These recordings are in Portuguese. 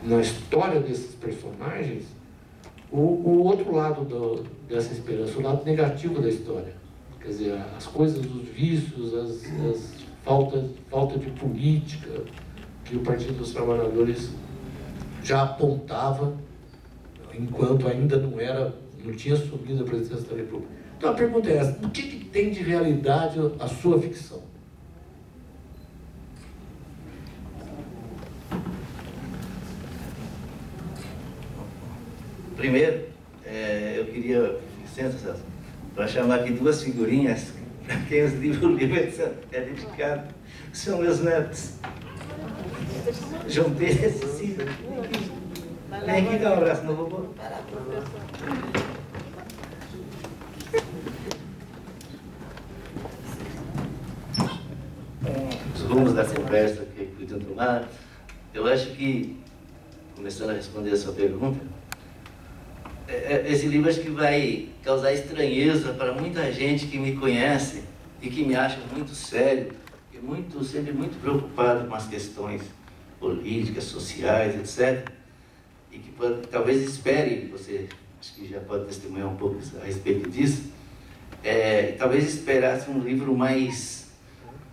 na história desses personagens o outro lado dessa esperança, o lado negativo da história. Quer dizer, as coisas, os vícios, as falta de política que o Partido dos Trabalhadores já apontava enquanto ainda não tinha assumido a presidência da República. Então a pergunta é essa: o que tem de realidade a sua ficção? Primeiro, eu queria, licença, Celso, para chamar aqui duas figurinhas para quem o livro é dedicado, que são meus netos, João Pedro e Cecília. Vem aqui dar um abraço no vovô. Os rumos da conversa que podiam tomar, eu acho que, começando a responder a sua pergunta, esse livro acho que vai causar estranheza para muita gente que me conhece e que me acha muito sério e sempre muito preocupado com as questões políticas, sociais, etc. E que talvez espere, você acho que já pode testemunhar um pouco a respeito disso, talvez esperasse um livro mais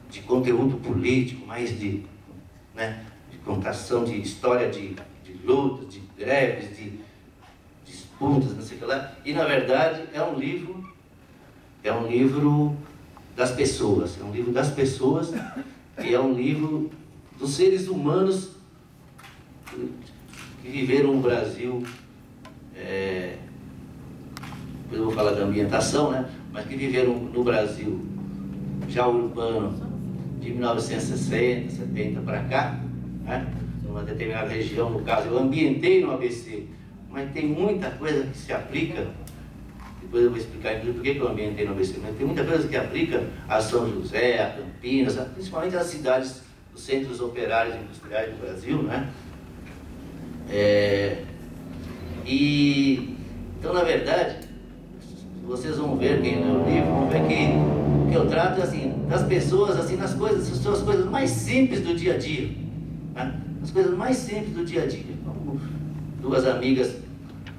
de conteúdo político, mais de contação de história de lutas, de greves, de disputas, não sei o que lá. E na verdade é um livro das pessoas, e é um livro dos seres humanos que viveram no Brasil, eu vou falar da ambientação, né? Mas que viveram no Brasil já urbano de 1960, 70 para cá, né? Numa determinada região, no caso eu ambientei no ABC, mas tem muita coisa que se aplica, depois eu vou explicar por que eu ambientei no ABC, mas tem muita coisa que aplica a São José, a Campinas, principalmente as cidades, os centros operários e industriais do Brasil, né? Então, na verdade, vocês vão ver, quem lê o livro, vão ver que eu trato assim, das pessoas, assim, nas coisas, as coisas mais simples do dia a dia, né? As coisas mais simples do dia a dia. Duas amigas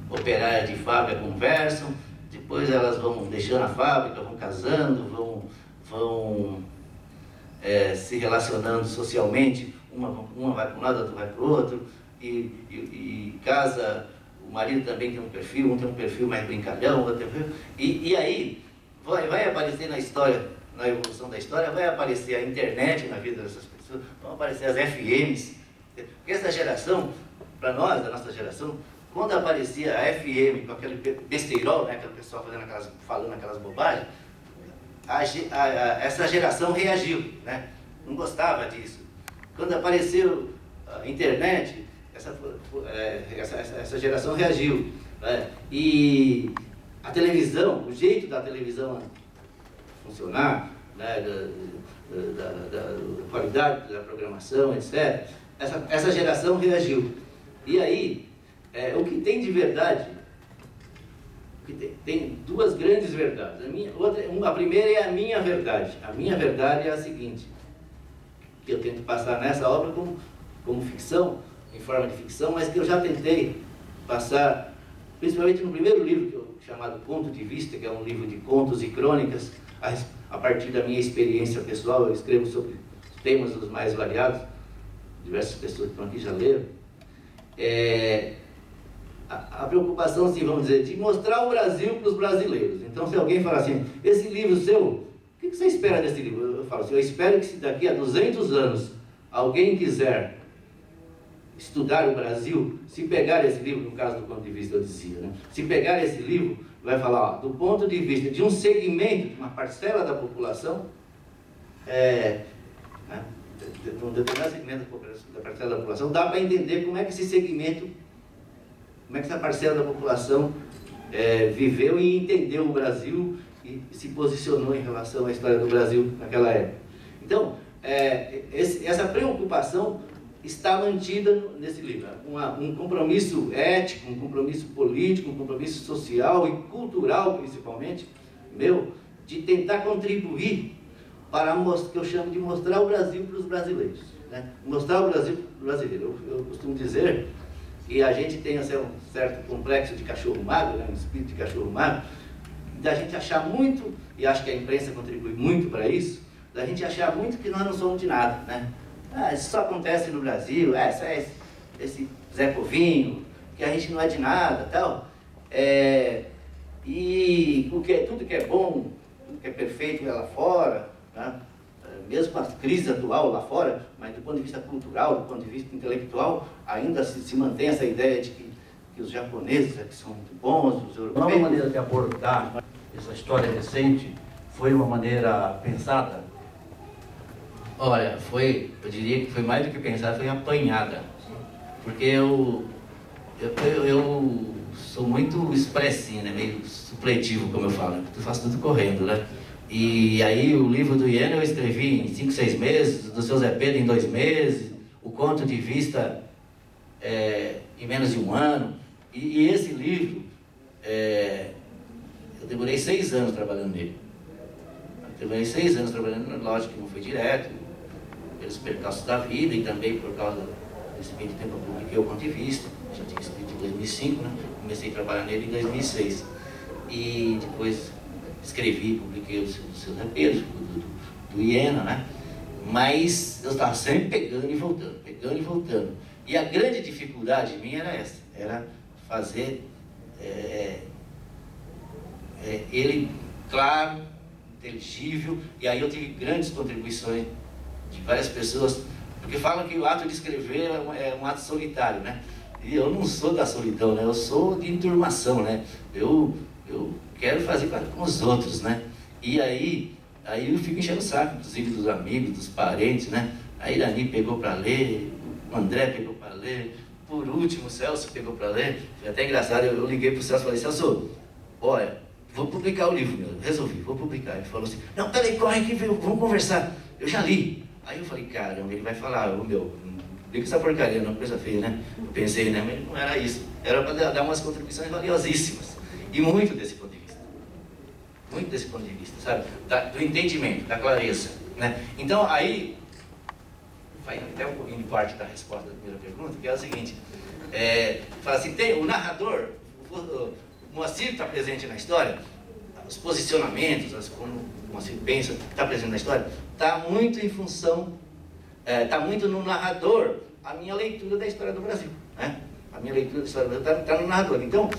operárias de fábrica conversam, depois elas vão deixando a fábrica, vão casando, vão se relacionando socialmente, uma vai para um lado, a outra vai para o outro, e casa, o marido também tem um perfil, um tem um perfil mais brincalhão, outro tem um perfil, e aí vai aparecer na história, na evolução da história, vai aparecer a internet na vida dessas pessoas, vão aparecer as FMs, porque essa geração, para nós, da nossa geração, quando aparecia a FM com aquele besteirol, né, aquele pessoal falando aquelas bobagens, essa geração reagiu, né? Não gostava disso. Quando apareceu a internet, essa geração reagiu, né? E a televisão, o jeito da televisão funcionar, né, da qualidade da programação, etc., essa geração reagiu. E aí, o que tem de verdade, tem duas grandes verdades. A primeira é a minha verdade. A minha verdade é a seguinte, que eu tento passar nessa obra como ficção, em forma de ficção, mas que eu já tentei passar, principalmente no primeiro livro, chamado Ponto de Vista, que é um livro de contos e crônicas, a partir da minha experiência pessoal. Eu escrevo sobre temas dos mais variados, diversas pessoas que estão aqui já leram. A preocupação, assim, vamos dizer, de mostrar o Brasil para os brasileiros. Então, se alguém falar assim, esse livro seu, o que você espera desse livro? Eu falo assim, eu espero que se daqui a 200 anos alguém quiser estudar o Brasil, se pegar esse livro, no caso do ponto de vista, eu dizia, né? Se pegar esse livro, vai falar, ó, do ponto de vista de um segmento, de uma parcela da população, de um determinado segmento da parcela da população, dá para entender como é que esse segmento, como é que essa parcela da população viveu e entendeu o Brasil e se posicionou em relação à história do Brasil naquela época. Então, essa preocupação está mantida nesse livro. Um compromisso ético, um compromisso político, um compromisso social e cultural, principalmente, meu, de tentar contribuir para o que eu chamo de mostrar o Brasil para os brasileiros, né? Mostrar o Brasil para o brasileiro. Eu costumo dizer e a gente tem assim, um certo complexo de cachorro magro, né, um espírito de cachorro magro, da gente achar muito, e acho que a imprensa contribui muito para isso, da gente achar muito que nós não somos de nada, né? Isso só acontece no Brasil, esse Zé Povinho, que a gente não é de nada, tal. E tudo que é bom, tudo que é perfeito é lá fora, né? Mesmo com a crise atual lá fora, mas do ponto de vista cultural, do ponto de vista intelectual, ainda se mantém essa ideia de que os japoneses é que são muito bons, os europeus. A nova maneira de abordar essa história recente foi uma maneira pensada? Olha, eu diria que foi mais do que pensada, foi apanhada. Porque eu sou muito expressinho, né? Meio supletivo, como eu falo, eu faço tudo correndo, né? E aí o livro do Iena eu escrevi em 5, 6 meses, do seu Zé Pedro em 2 meses, o Conto de Vista em menos de 1 ano. E esse livro, eu demorei 6 anos trabalhando nele. Demorei 6 anos trabalhando, lógico que não foi direto, pelos percalços da vida e também por causa desse meio de tempo eu publiquei o Conto de Vista, já tinha escrito em 2005, né? Comecei a trabalhar nele em 2006. E depois escrevi, publiquei o seu Zé Pedro, do Iena, né? Mas eu estava sempre pegando e voltando. E a grande dificuldade minha era essa, era fazer ele claro, inteligível, e aí eu tive grandes contribuições de várias pessoas, porque falam que o ato de escrever é um ato solitário, né? E eu não sou da solidão, né? Eu sou de enturmação, né? Eu quero fazer com os outros, né? E aí eu fico enchendo o saco, inclusive dos amigos, dos parentes, né? Aí Dani pegou para ler, o André pegou para ler, por último o Celso pegou para ler. Foi até engraçado, eu liguei pro Celso e falei, Celso, olha, vou publicar o livro, meu. Resolvi, vou publicar. Ele falou assim, não, peraí, corre aqui, vamos conversar. Eu já li. Aí eu falei, caramba, ele vai falar, meu, não publica essa porcaria, não, coisa feia, né? Eu pensei, né, mas não era isso. Era para dar umas contribuições valiosíssimas. E muito desse ponto de vista. Muito desse ponto de vista, sabe? Do entendimento, da clareza, né? Então, aí, vai até um pouquinho de parte da resposta da primeira pergunta, que é o seguinte, fala assim, tem o narrador, o Moacir está presente na história, os posicionamentos, como o Moacir pensa, está presente na história, está muito em função, está muito no narrador, a minha leitura da história do Brasil, né? A minha leitura da história do Brasil está no narrador. Então,